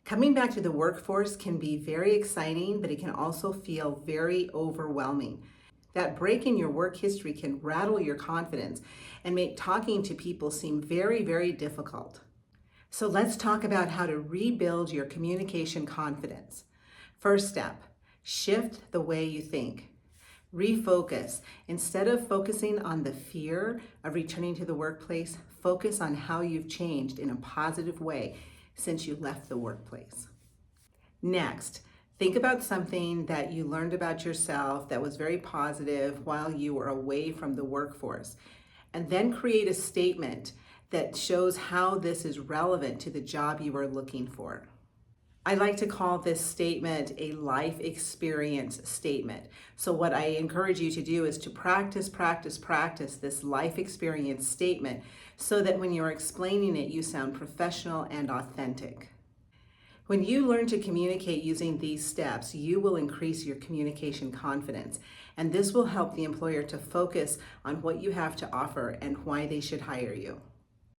Coming back to the workforce can be very exciting, but it can also feel very overwhelming. That break in your work history can rattle your confidence and make talking to people seem very, very difficult. So let's talk about how to rebuild your communication confidence. First step, shift the way you think. Refocus. Instead of focusing on the fear of returning to the workplace, focus on how you've changed in a positive way since you left the workplace. Next, think about something that you learned about yourself that was very positive while you were away from the workforce, and then create a statement that shows how this is relevant to the job you are looking for. I like to call this statement a life experience statement. So what I encourage you to do is to practice this life experience statement so that when you're explaining it, you sound professional and authentic. When you learn to communicate using these steps, you will increase your communication confidence, and this will help the employer to focus on what you have to offer and why they should hire you.